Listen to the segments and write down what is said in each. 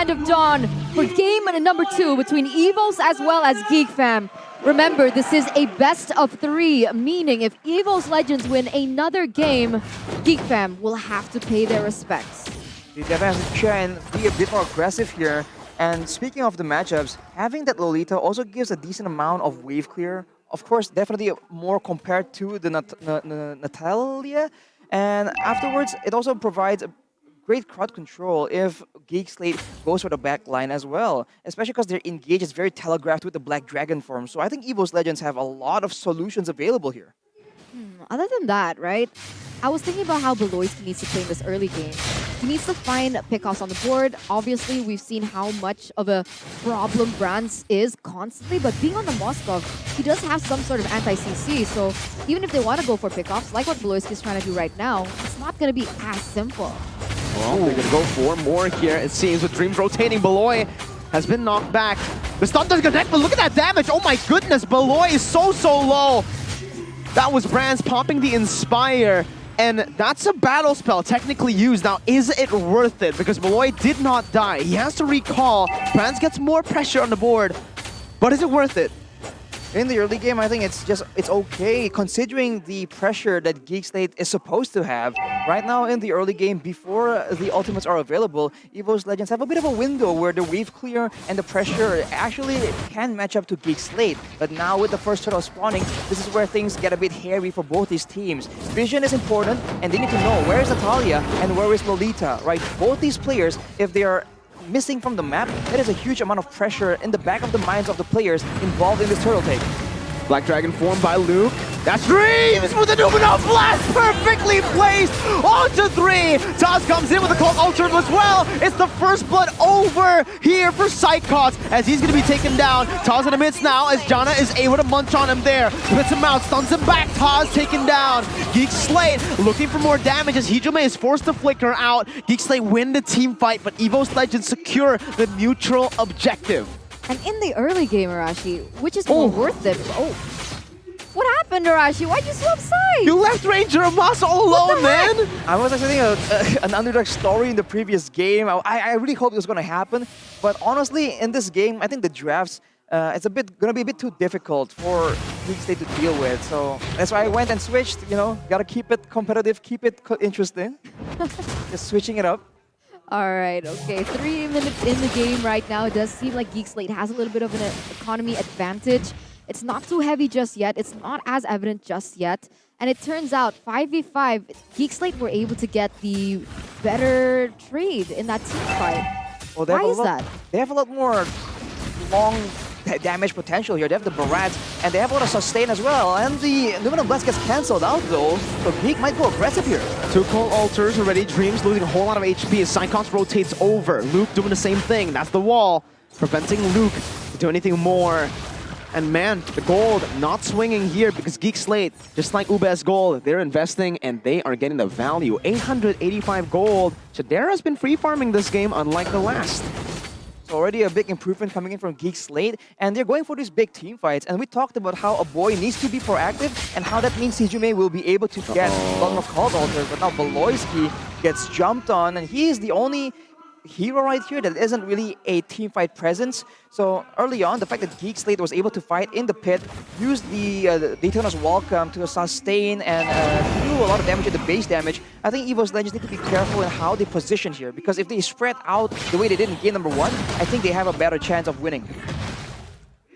Land of Dawn for game number 2 between EVOS as well as GEEK fam. Remember, this is a best of 3, meaning if EVOS Legends win another game, GEEK fam will have to pay their respects. They definitely have to try and be a bit more aggressive here. And speaking of the matchups, having that Lolita also gives a decent amount of wave clear. Of course, definitely more compared to the Natalia. And afterwards, it also provides a great crowd control if GEEK SLATE goes for the back line as well. Especially because their engage is very telegraphed with the Black Dragon form. So I think EVOS Legends have a lot of solutions available here. Other than that, right? I was thinking about how Beloyski needs to play in this early game. He needs to find pickoffs on the board. Obviously, we've seen how much of a problem Brands is constantly, but being on the Moskov, he does have some sort of anti-CC, so even if they want to go for pickoffs, like what Beloyski is trying to do right now, it's not going to be as simple. Well, they're going to go for more here, it seems, with Dreams rotating. Beloy has been knocked back. The stun doesn't connect, but look at that damage! Oh my goodness, Beloy is so low! That was Brands popping the Inspire. And that's a battle spell technically used. Now, is it worth it? Because Beloy did not die. He has to recall. Brands gets more pressure on the board. But is it worth it? In the early game, I think it's okay considering the pressure that GEEK SLATE is supposed to have. Right now in the early game, before the ultimates are available, EVOS Legends have a bit of a window where the wave clear and the pressure actually can match up to GEEK SLATE. But now with the first turtle spawning, this is where things get a bit hairy for both these teams. Vision is important, and they need to know where is Natalia and where is Lolita, right? Both these players, if they are missing from the map, that is a huge amount of pressure in the back of the minds of the players involved in this turtle take. Black Dragon formed by Luke. That's Dreams with the Numenor Blast perfectly placed onto 3. Taz comes in with a Cold Ultra as well. It's the first blood over here for Psychots as he's going to be taken down. Taz in the midst now as Janna is able to munch on him there. Splits him out, stuns him back. Taz taken down. GEEK SLATE looking for more damage as Hijime is forced to flicker out. GEEK SLATE win the team fight, but EVOS Legends secure the neutral objective. And in the early game, Arashi, which is more worth it? Oh. What happened, Arashi? Why'd you so upside? You left Ranger Amasa all alone, man! I was expecting an underdog story in the previous game. I really hoped it was going to happen. But honestly, in this game, I think the drafts, it's going to be a bit too difficult for GEEK SLATE to deal with. So that's why I went and switched, you know, gotta keep it competitive, keep it interesting. Just switching it up. Alright, okay. 3 minutes in the game right now. It does seem like GEEK SLATE has a little bit of an economy advantage. It's not too heavy just yet. It's not as evident just yet. And it turns out, 5v5, GEEK SLATE were able to get the better trade in that team fight. Well, why is that? They have a lot more long damage potential here. They have the Barats, and they have a lot of sustain as well. And the Numenor Blast gets cancelled out though, so GEEK might go aggressive here. 2 Cold Altars already. Dreams losing a whole lot of HP as Psychots rotates over. Luke doing the same thing. That's the wall, preventing Luke to do anything more. And man, the gold not swinging here because GEEK SLATE, just like UBS Gold, they're investing and they are getting the value. 885 gold. Shadera's been free farming this game unlike the last. So already a big improvement coming in from GEEK SLATE, and they're going for these big team fights. And we talked about how a boy needs to be proactive and how that means Hijime will be able to get a lot more Cold Altars. But now Beloyski gets jumped on, and he is the only hero right here that isn't really a team fight presence. So early on, the fact that GEEK SLATE was able to fight in the pit, used the Daytona's Welcome to sustain and do a lot of damage at the base damage, I think EVOS Legends need to be careful in how they position here, because if they spread out the way they did in game number 1, I think they have a better chance of winning.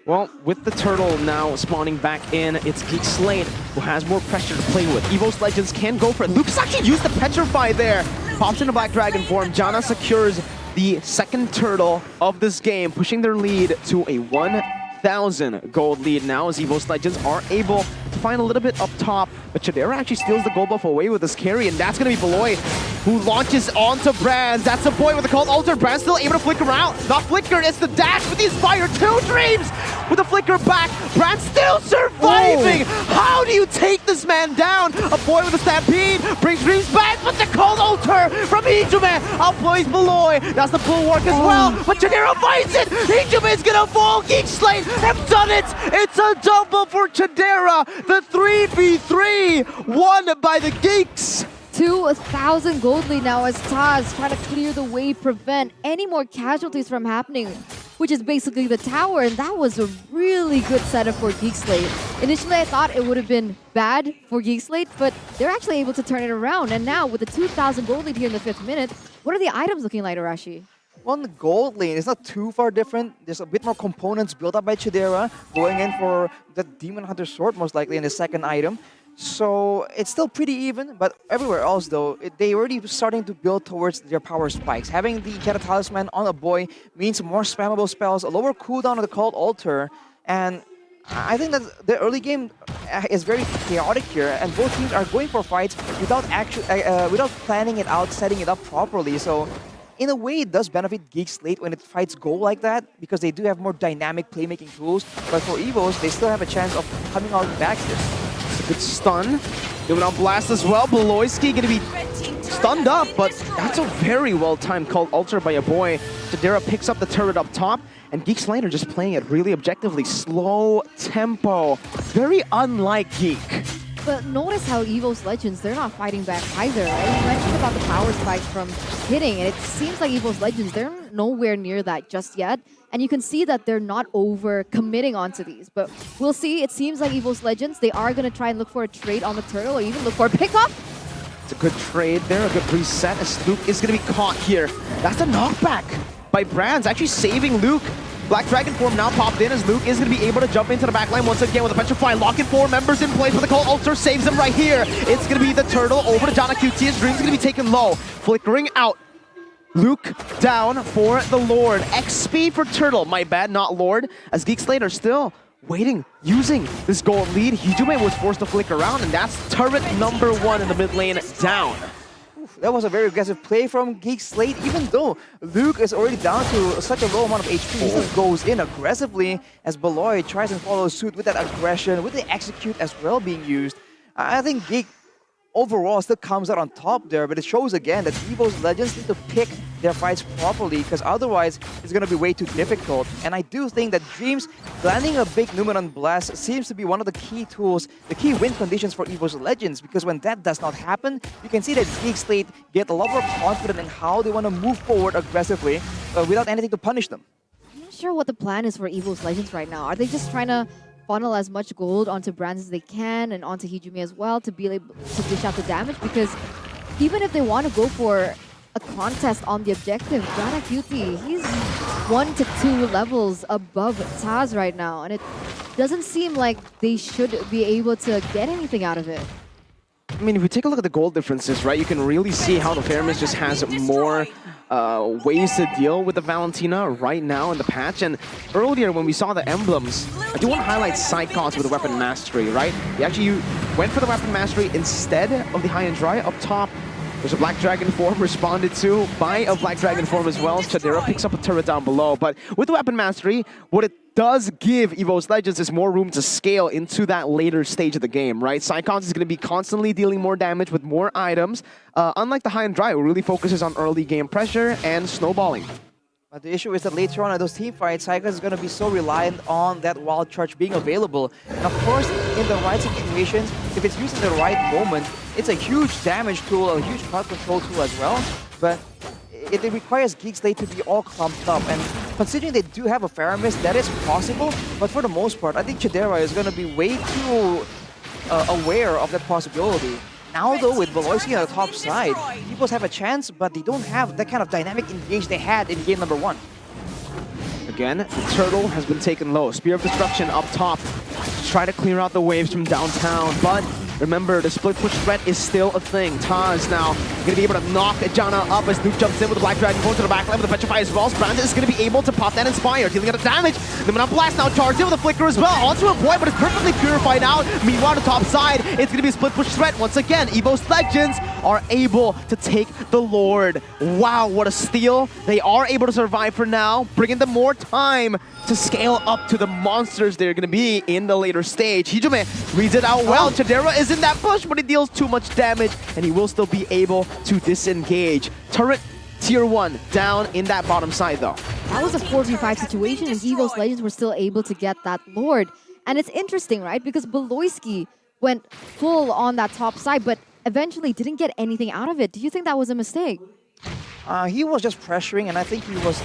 Well, with the turtle now spawning back in, it's GEEK SLATE who has more pressure to play with. EVOS Legends can go for it. Luke's actually used the Petrify there. Pops into Black Dragon form. Janna secures the second turtle of this game, pushing their lead to a 1,000 gold lead now as EVOS Legends are able to find a little bit up top. But Shadera actually steals the gold buff away with this carry, and that's going to be Beloy, who launches onto Brands. That's a boy with a Cold Altar. Brands still able to flicker out. Not flickered, it's the dash with the Inspire. 2 Dreams with a flicker back. Brands still surviving. Whoa. How do you take this man down? A boy with a Stampede brings Dreams back, but the Cold Altar from Hijime outplays Beloy. That's the bulwark as well, but Shadera fights it. Hijime is going to fall. GEEK SLATE have done it. It's a double for Shadera. The 3v3 won by the Geeks. 2,000 gold lead now as Taz trying to clear the way, prevent any more casualties from happening, which is basically the tower, and that was a really good setup for Geek Slate. Initially, I thought it would have been bad for Geek Slate, but they're actually able to turn it around, and now with the 2,000 gold lead here in the 5th minute, what are the items looking like, Arashi? Well, the gold lane is not too far different. There's a bit more components built up by Chidera, going in for the Demon Hunter sword most likely in the second item. So it's still pretty even, but everywhere else though, they already starting to build towards their power spikes. Having the Jetta Talisman on a boy means more spammable spells, a lower cooldown on the Cult Altar, and I think that the early game is very chaotic here, and both teams are going for fights without without planning it out, setting it up properly. So in a way, it does benefit Geek Slate when it fights goal like that, because they do have more dynamic playmaking tools. But for EVOS, they still have a chance of coming out back here. Good stun. Doing on blast as well. Beloyski gonna be stunned up, but that's a very well-timed Cult Altar by a boy. Chidera picks up the turret up top, and Geek Slate are just playing it really objectively. Slow tempo. Very unlike Geek. But notice how EVOS Legends, they're not fighting back either, right? You mentioned about the power spikes from hitting, and it seems like EVOS Legends, they're nowhere near that just yet. And you can see that they're not over-committing onto these. But we'll see. It seems like EVOS Legends, they are going to try and look for a trade on the turtle, or even look for a pickup. It's a good trade there, a good reset, as Luke is going to be caught here. That's the knockback by Brands, actually saving Luke. Black Dragon form now popped in as Luke is going to be able to jump into the backline once again with a Petrify. Locking 4 members in place, but the Cult Altar saves him right here. It's going to be the turtle over to Jana QT. His Dream's going to be taken low. Flickering out. Luke down for the Lord. XP for Turtle. My bad, not Lord. As Geek Slate are still waiting, using this gold lead. Hijume was forced to flick around, and that's turret number 1 in the mid lane down. That was a very aggressive play from Geek Slate, even though Luke is already down to such a low amount of HP. He still goes in aggressively as Beloy tries and follows suit with that aggression, with the execute as well being used. I think Geek overall still comes out on top there, but it shows again that EVOS Legends need to pick their fights properly, because otherwise it's going to be way too difficult. And I do think that Dreams landing a big Numenon Blast seems to be one of the key tools, the key win conditions for EVOS Legends, because when that does not happen, you can see that Geek Slate get a lot more confident in how they want to move forward aggressively without anything to punish them. I'm not sure what the plan is for EVOS Legends right now. Are they just trying to funnel as much gold onto Brands as they can and onto Hijume as well to be able to dish out the damage? Because even if they want to go for a contest on the objective, Jana QT, he's 1 to 2 levels above Taz right now, and it doesn't seem like they should be able to get anything out of it. I mean, if we take a look at the gold differences, right, you can really see how the Feramis just has more ways to deal with the Valentina right now in the patch. And earlier when we saw the emblems, I do want to highlight Psychons with the Weapon Mastery, right? He actually went for the Weapon Mastery instead of the High and Dry up top. There's a Black Dragon form responded to by a Black Dragon form as well. Chidera picks up a turret down below. But with the Weapon Mastery, what it does give EVOS Legends is more room to scale into that later stage of the game, right? Psychons is going to be constantly dealing more damage with more items. Unlike the High and Dry, it really focuses on early game pressure and snowballing. But the issue is that later on in those team fights, Psychons is going to be so reliant on that Wild Charge being available. And of course, in the right situations, if it's used in the right moment, it's a huge damage tool, a huge crowd control tool as well. But it requires Geek Slate to be all clumped up. And considering they do have a Feramis, that is possible. But for the most part, I think Chidera is going to be way too aware of that possibility. Now though, with Beloyski on the top side, EVOS have a chance, but they don't have that kind of dynamic engage they had in game number 1. Again, the turtle has been taken low. Spear of Destruction up top to try to clear out the waves from downtown, but remember, the split push threat is still a thing. Taz now going to be able to knock Jana up as Luke jumps in with the Black Dragon going to the backline with the Petrify as well. Brandon is going to be able to pop that Inspire, dealing a lot of damage. The Numenon Blast now charged in with a Flicker as well. Onto a boy, but it's perfectly purified out. Meanwhile, on the top side, it's going to be a split push threat. Once again, EVOS Legends are able to take the Lord. Wow, what a steal. They are able to survive for now, bringing them more time to scale up to the monsters they're going to be in the later stage. Hijume reads it out well. Chidera is in that push, but he deals too much damage, and he will still be able to disengage. Turret tier 1 down in that bottom side, though. That was a 4v5 situation, and EVOS Legends were still able to get that Lord. And it's interesting, right? Because Beloyski went full on that top side, but eventually didn't get anything out of it. Do you think that was a mistake? He was just pressuring, and I think he was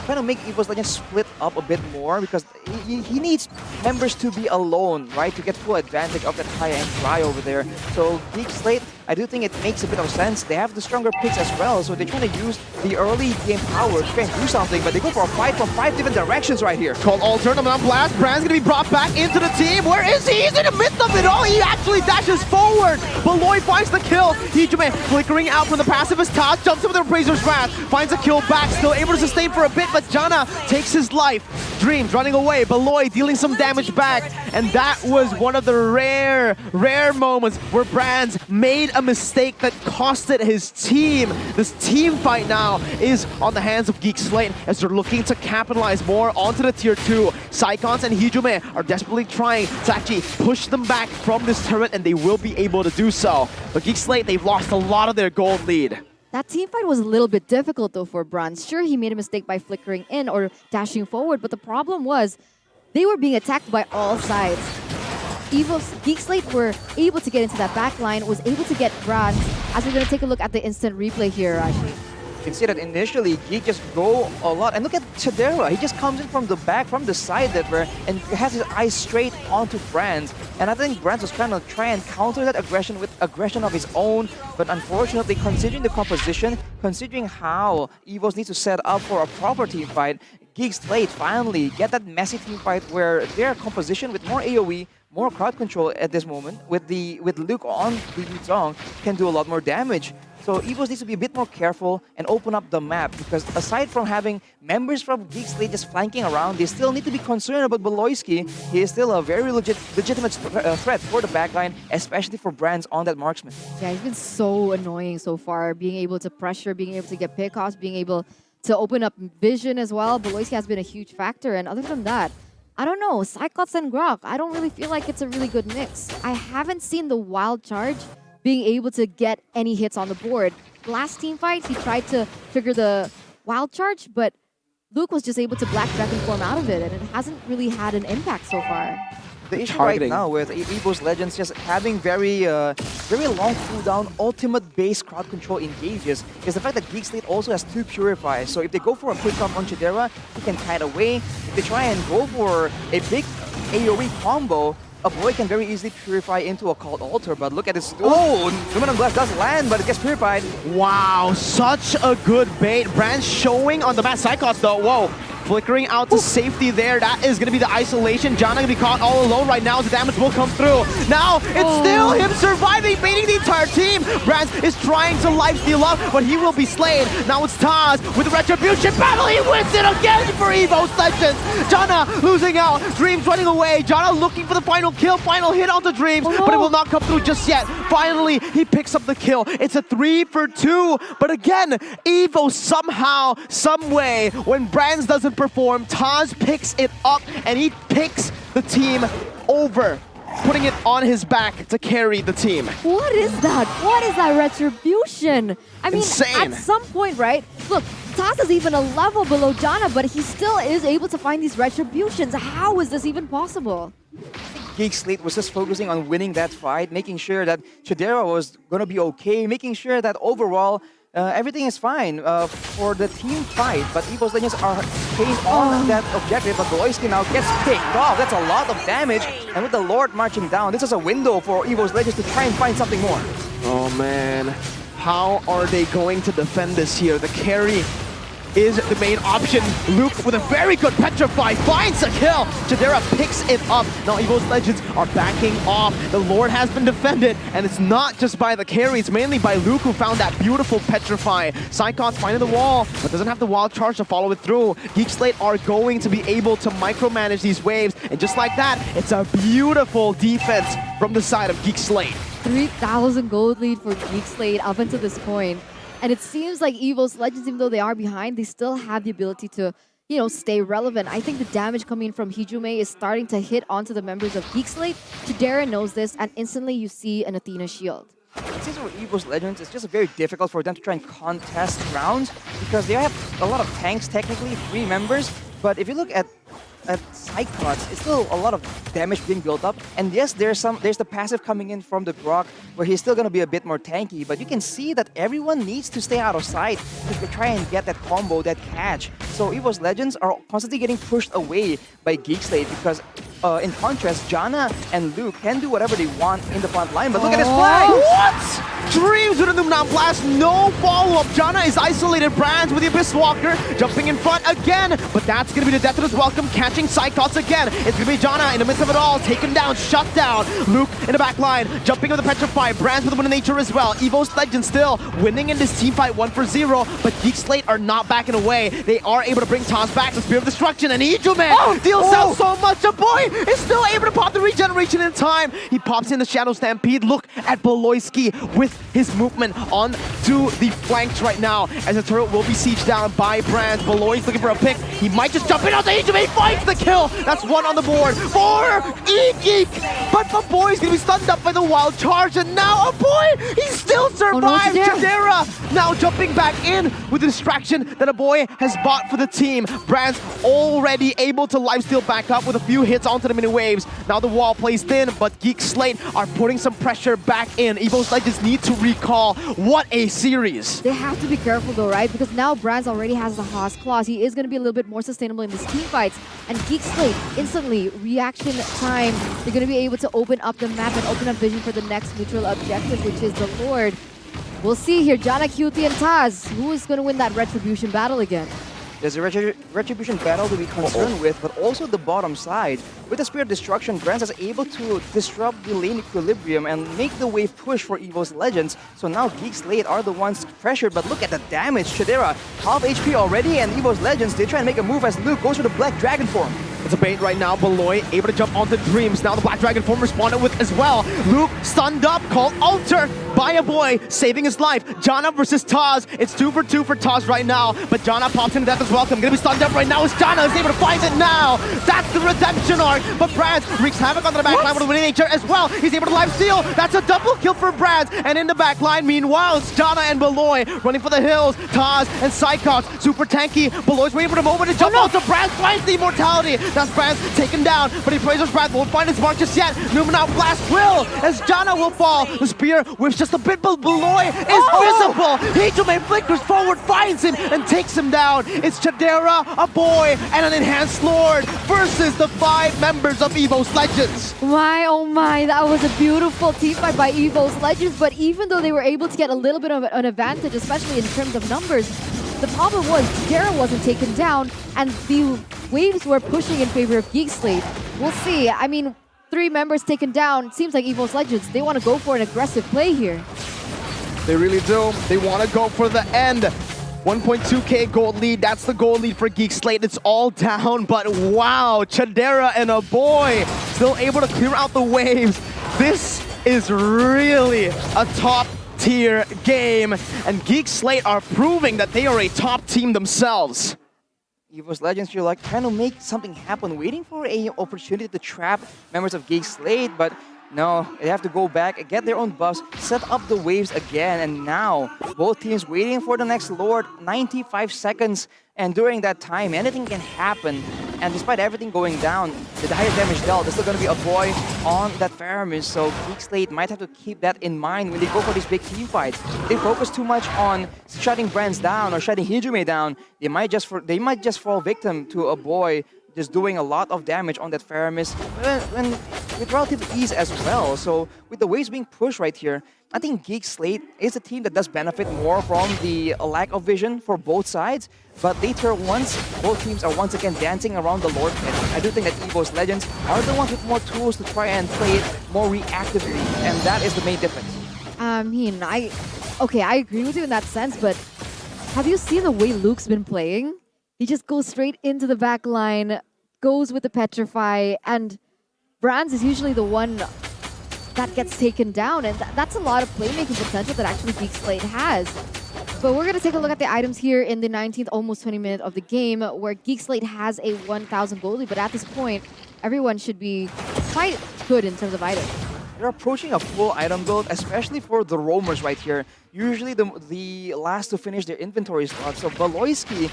trying to make EVOS Legends split up a bit more because he needs members to be alone, right, to get full advantage of that high-end try over there. So GEEK Slate, I do think it makes a bit of sense. They have the stronger picks as well, so they're trying to use the early game power to try and do something, but they go for a fight from 5 different directions right here. Called Alternate on Blast. Brand's gonna be brought back into the team. Where is he? He's in the midst of it all. He actually dashes forward. Beloy finds the kill. Hijime flickering out from the passive as Taz jumps in with the Razor's Wrath. Finds a kill back. Still able to sustain for a bit, but Jana takes his life. Dreams running away. Beloy dealing some damage back. And that was one of the rare moments where Brands made a mistake that costed his team. This team fight now is on the hands of GEEK Slate as they're looking to capitalize more onto the tier 2. Saikons and Hijime are desperately trying to actually push them back from this turret, and they will be able to do so. But GEEK Slate, they've lost a lot of their gold lead. That team fight was a little bit difficult though for Bronze. Sure, he made a mistake by flickering in or dashing forward, but the problem was they were being attacked by all sides. EVOS, GEEK Slate were able to get into that back line, was able to get Bronze, as we're going to take a look at the instant replay here, Rashi. You can see that initially GEEK just go a lot, and look at Chidera. He just comes in from the back, from the side there, and has his eyes straight onto Brands. And I think Brands was trying to try and counter that aggression with aggression of his own, but unfortunately, considering the composition, considering how EVOS needs to set up for a proper team fight, GEEK Slate finally get that messy team fight where their composition with more AoE, more crowd control at this moment, with Luke on the lead song, can do a lot more damage. So EVOS needs to be a bit more careful and open up the map, because aside from having members from GEEK Slate just flanking around, they still need to be concerned about Beloyski. He is still a very legitimate threat for the backline, especially for Brands on that marksman. Yeah, he's been so annoying so far, being able to pressure, being able to get pickoffs, being able to open up vision as well. Beloyski has been a huge factor, and other than that, I don't know, Cyclops and Grok, I don't really feel like it's a really good mix. I haven't seen the Wild Charge being able to get any hits on the board. Last team fight, he tried to trigger the Wild Charge, but Luke was just able to Black Dragon form out of it, and it hasn't really had an impact so far. The issue Targeting. right now with EVOS Legends just having very long cooldown, ultimate-based crowd control engages is the fact that GEEK Slate also has 2 Purifies. So if they go for a quick comp on Chidera, he can kite away. If they try and go for a big AoE combo, a boy can very easily purify into a Called Altar, but look at this. Oh, Luminum Blast does land, but it gets purified. Wow, such a good bait. Brand showing on the map. Cyclops though, whoa. Flickering out to safety there. That is going to be the isolation. Jana going to be caught all alone right now as the damage will come through. Now, it's still him surviving, baiting the entire team. Brands is trying to lifesteal up, but he will be slain. Now it's Taz with the Retribution battle. He wins it again for EVOS Legends. Jana losing out. Dreams running away. Jana looking for the final kill, final hit onto Dreams, but it will not come through just yet. Finally, he picks up the kill. It's a 3 for 2. But again, EVOS somehow, some way, when Brands doesn't perform, Taz picks it up and he picks the team over, putting it on his back to carry the team. What is that? What is that retribution? I mean, Insane. at some point, right? Look, Taz is even a level below Jana, but he still is able to find these retributions. How is this even possible? GEEK Slate was just focusing on winning that fight, making sure that Chidera was going to be okay, making sure that overall everything is fine for the team fight, but EVOS Legends are staying on that objective, but Beloyski now gets picked off. That's a lot of damage, and with the Lord marching down, this is a window for EVOS Legends to try and find something more. Oh man, how are they going to defend this here? The carry is the main option. Luke with a very good Petrify finds a kill. Chidera picks it up. Now EVOS Legends are backing off. The Lord has been defended, and it's not just by the carry, it's mainly by Luke who found that beautiful Petrify. Psychon's finding the wall, but doesn't have the Wild Charge to follow it through. GEEK Slate are going to be able to micromanage these waves, and just like that, it's a beautiful defense from the side of GEEK Slate. 3,000 gold lead for GEEK Slate up until this point. And it seems like EVOS Legends, even though they are behind, they still have the ability to, you know, stay relevant. I think the damage coming from Hijime is starting to hit onto the members of GEEK Slate. Chidera knows this, and instantly you see an Athena shield. It seems for EVOS Legends, it's just very difficult for them to try and contest rounds because they have a lot of tanks, technically, 3 members. But if you look at at side cuts, it's still a lot of damage being built up. And yes, there's the passive coming in from the Grok, where he's still gonna be a bit more tanky. But you can see that everyone needs to stay out of sight to try and get that combo, that catch. So EVOS Legends are constantly getting pushed away by GEEK SLATE because in contrast, Janna and Luke can do whatever they want in the front line, but look at his flag! What? Dreams with a Numnam Blast, no follow-up. Janna is isolated. Brands with the Abyss Walker jumping in front again, but that's going to be the death of his welcome, catching Cyclops again. It's going to be Janna in the midst of it all, taken down, shut down. Luke in the back line, jumping with the Petrify. Brands with the Wind of Nature as well. EVOS Legends still winning in this team fight 1-0, but GEEK SLATE are not backing away. They are able to bring Taz back, the Spear of Destruction, and Ijuman deals out so much. A boy is still able to pop the regeneration in time. He pops in the Shadow Stampede. Look at Beloyski with his movement on to the flanks right now, as the turret will be sieged down by Brands. Beloy's looking for a pick. He might just jump in on the Ijuman. He finds the kill. That's one on the board for GEEK. But the boy's gonna be stunned up by the wild charge, and now a boy, he still survived. Chadera now jumping back in with the distraction that a boy has bought for the team. Brands already able to lifesteal back up with a few hits onto the mini waves. Now the wall plays thin, but GEEK SLATE are putting some pressure back in. EVOS Legends need to recall. What a series! They have to be careful though, right? Because now Brands already has the Haas Claws. He is going to be a little bit more sustainable in these team fights. And GEEK SLATE, instantly, reaction time. They're going to be able to open up the map and open up vision for the next neutral objective, which is the Lord. We'll see here, Janna, Cutie, and Taz. Who is going to win that Retribution battle again? There's a Retribution battle to be concerned with, but also the bottom side. With the Spear of Destruction, Brands is able to disrupt the lane equilibrium and make the wave push for EVOS Legends. So now GEEK SLATE are the ones pressured, but look at the damage. Chadera, half HP already, and EVOS Legends, they try and make a move as Luke goes for the Black Dragon form. It's a bait right now. Beloy able to jump onto Dreams. Now the Black Dragon form responded with as well. Luke stunned up, called Alter by a boy, saving his life. Janna versus Taz. It's 2 for 2 for Taz right now, but Janna pops into death as well. I'm gonna be stunned up right now as Janna is able to find it now. That's the redemption arc, but Brands wreaks havoc on the back line with the Wind of Nature as well. He's able to life steal. That's a double kill for Brands, and in the back line, meanwhile, it's Janna and Beloy running for the hills. Taz and Cyclops, super tanky. Beloy's waiting for the moment to jump out, so Brands finds the immortality. That's Brands taken down, but he plays his Brands, won't find his mark just yet. Numnam Blast will, as Janna will fall. The spear whips just a bit, but Beloy is visible. Ijuman flickers forward, finds him, and takes him down. It's Chadera, a boy, and an enhanced Lord versus the 5 members of EVOS Legends. My, oh my, that was a beautiful team fight by EVOS Legends, but even though they were able to get a little bit of an advantage, especially in terms of numbers, the problem was Chadera wasn't taken down, and the waves were pushing in favor of GEEK SLATE. We'll see. I mean, 3 members taken down. Seems like EVOS Legends, they want to go for an aggressive play here. They really do. They want to go for the end. 1.2k gold lead. That's the gold lead for GEEK SLATE. It's all down, but wow, Chadera and a boy still able to clear out the waves. This is really a top-tier game, and GEEK SLATE are proving that they are a top team themselves. EVOS Legends, you're like trying to make something happen, waiting for an opportunity to trap members of GEEK SLATE, but no, they have to go back and get their own buffs, set up the waves again, and now both teams waiting for the next Lord, 95 seconds, and during that time, anything can happen. And despite everything going down, the higher damage dealt, there's still going to be a boy on that Faramis, so GEEK SLATE might have to keep that in mind when they go for these big team fights. They focus too much on shutting Brands down or shutting Hijume down, they might just fall victim to a boy just doing a lot of damage on that Faramis and with relative ease as well. So with the waves being pushed right here, I think GEEK SLATE is a team that does benefit more from the lack of vision for both sides. But later, once both teams are once again dancing around the Lord pit, I do think that EVOS Legends are the ones with more tools to try and play it more reactively, and that is the main difference. I mean, I agree with you in that sense, but have you seen the way Luke's been playing? He just goes straight into the back line, goes with the Petrify, and Brands is usually the one that gets taken down, and that's a lot of playmaking potential that actually GEEK SLATE has. But we're going to take a look at the items here in the 19th, almost 20 minute of the game, where GEEK SLATE has a 1,000 gold lead, but at this point, everyone should be quite good in terms of items. they're approaching a full item build, especially for the roamers right here. Usually the last to finish their inventory slot. So Valoisky,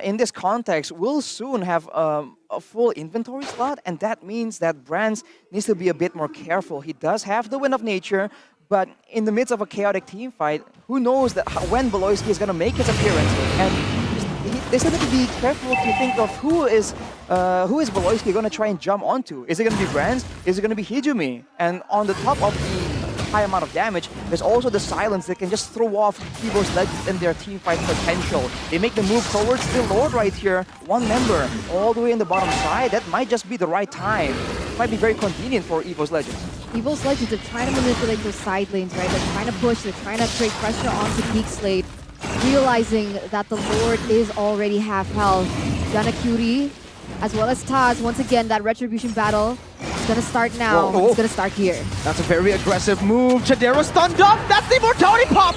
in this context, will soon have a full inventory slot, and that means that Brands needs to be a bit more careful. He does have the Wind of Nature, but in the midst of a chaotic team fight, who knows that when Valoisky is going to make his appearance, and they still need to be careful to think of who is Valoisky going to try and jump onto. Is it going to be Brands? Is it going to be Hijumi? And on the top of the high amount of damage, there's also the silence that can just throw off EVOS Legends and their team fight potential. They make the move towards the Lord right here, one member, all the way in the bottom side. That might just be the right time. Might be very convenient for EVOS Legends. EVOS Legends are trying to manipulate those side lanes, right? They're trying to push, they're trying to create pressure onto GEEK Slate, realizing that the Lord is already half health. Ganakuri, as well as Taz, once again, that Retribution battle is gonna start now. Whoa. It's gonna start here. That's a very aggressive move. Chadera stunned up. That's the Immortality pop.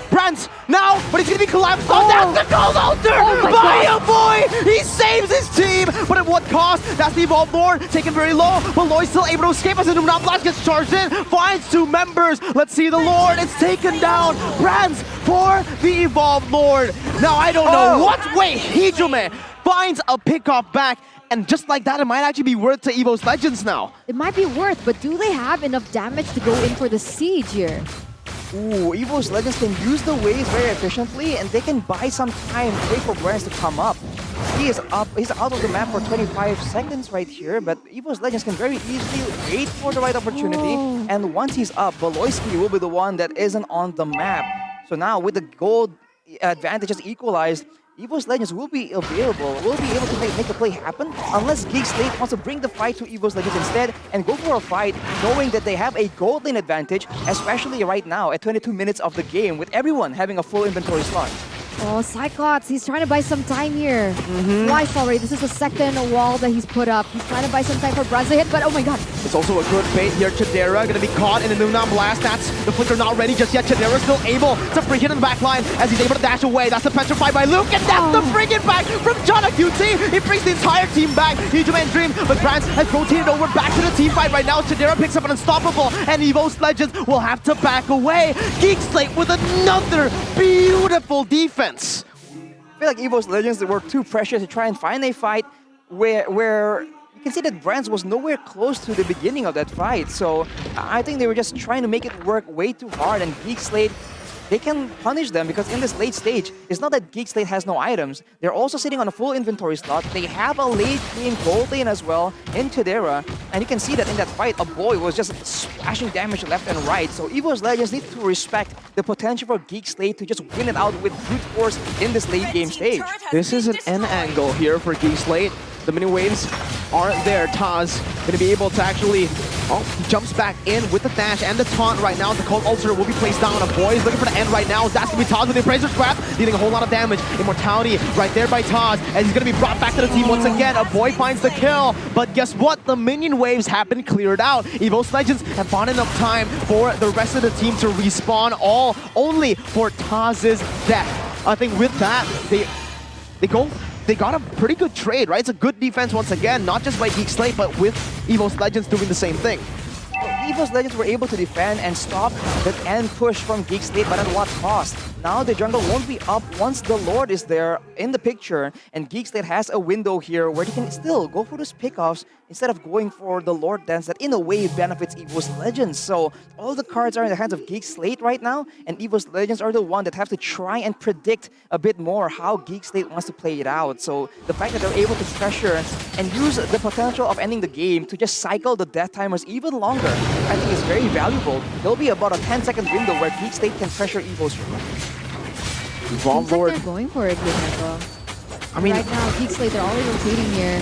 Brands now, but he's gonna be collapsed on. That's the Gold Altar by a boy. He saves his team, but at what cost? That's the Evolved Lord taken very low. But Lloyd's still able to escape as the Doom Blast gets charged in. Finds two members. Let's see the Lord. It's taken down. Brands for the Evolved Lord. Now I don't know what. Wait, Hijime finds a pickoff back. And just like that, it might actually be worth to EVOS Legends now. It might be worth, but do they have enough damage to go in for the siege here? Ooh, EVOS Legends can use the waves very efficiently, and they can buy some time, wait for Brands to come up. He is up, he's out of the map for 25 seconds right here, but EVOS Legends can very easily wait for the right opportunity, and once he's up, Valoisky will be the one that isn't on the map. So now, with the gold advantages equalized, EVOS Legends will be available, will be able to make the play happen, unless GEEK Slate wants to bring the fight to EVOS Legends instead and go for a fight knowing that they have a gold lane advantage, especially right now at 22 minutes of the game with everyone having a full inventory slot. Oh, Cyclops, he's trying to buy some time here. Twice already. This is the second wall that he's put up. He's trying to buy some time for Brands to hit, but oh my god. It's also a good bait here. Chadera gonna be caught in a Noonan Blast. That's the Flicker not ready just yet. Chadera still able to free hit in the back line as he's able to dash away. That's the petrified by Luke, and that's the friggin' back from Jana QT. He brings the entire team back. Hijime and Dream, but Brands has rotated over back to the team fight right now. Chadera picks up an Unstoppable, and EVOS Legends will have to back away. GEEK Slate with another beautiful defense. I feel like EVOS Legends were too precious to try and find a fight where you can see that Brands was nowhere close to the beginning of that fight. So I think they were just trying to make it work way too hard, and GEEK Slate, they can punish them because in this late stage, it's not that GEEK Slate has no items. They're also sitting on a full inventory slot. They have a late game gold lane as well in Chadera. And you can see that in that fight, a boy was just splashing damage left and right. So EVOS Legends need to respect the potential for GEEK Slate to just win it out with brute force in this late game stage. This is an N angle here for GEEK Slate. The mini waves aren't there. Taz gonna be able to actually, he jumps back in with the dash and the taunt right now. The Cold Ulcer will be placed down. A boy is looking for the end right now. That's gonna be Taz with the Appraiser's Grab, dealing a whole lot of damage. Immortality right there by Taz, and he's gonna be brought back to the team once again. A boy finds the kill, but guess what? The minion waves have been cleared out. EVOS Legends have bought enough time for the rest of the team to respawn, all only for Taz's death. I think with that, they got a pretty good trade, right? It's a good defense once again, not just by GEEK Slate, but with EVOS Legends doing the same thing. EVOS Legends were able to defend and stop the end push from GEEK Slate, but at what cost? Now the jungle won't be up once the Lord is there in the picture, and GEEK Slate has a window here where they can still go for those pickoffs instead of going for the Lord dance that in a way benefits EVOS Legends. So all the cards are in the hands of GEEK Slate right now, and EVOS Legends are the one that have to try and predict a bit more how GEEK Slate wants to play it out. So the fact that they're able to pressure and use the potential of ending the game to just cycle the death timers even longer, I think is very valuable. There'll be about a 10-second window where GEEK Slate can pressure EVOS. Seems like they're going for it here, Neko. I mean, right now, GEEK Slate, they're already rotating here.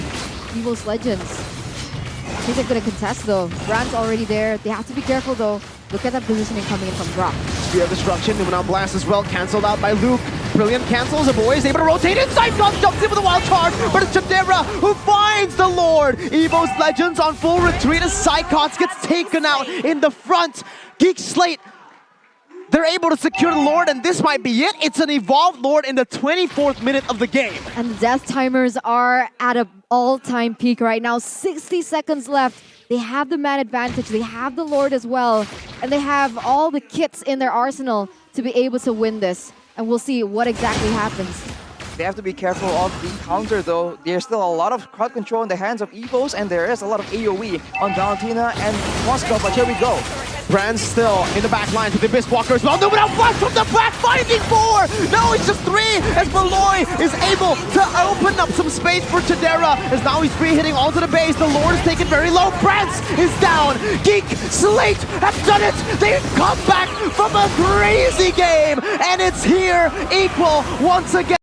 EVOS Legends, I think they're going to contest though. Brands already there. They have to be careful though. Look at that positioning coming in from Brock. Spear of Destruction, Noonan Blast as well, cancelled out by Luke. Brilliant cancels, the boy is able to rotate inside, jumps in with a wild charge, but it's Chadera who finds the Lord. EVOS Legends on full retreat as Psychots gets taken out in the front. GEEK Slate, they're able to secure the Lord, and this might be it. It's an Evolved Lord in the 24th minute of the game. And the death timers are at an all-time peak right now. 60 seconds left. They have the man advantage, they have the Lord as well, and they have all the kits in their arsenal to be able to win this. And we'll see what exactly happens. They have to be careful of the counter though. There's still a lot of crowd control in the hands of EVOS, and there is a lot of AoE on Valentina and Moscow, but here we go. Brand still in the back line to the Abyss Walker as well. No, without flash from the back, finding 4! No, it's just 3 as Beloy is able to open up some space for Tadera as now he's free hitting onto the base. The Lord is taken very low. Brance is down. GEEK, SLATE have done it. They've come back from a crazy game and it's here equal once again.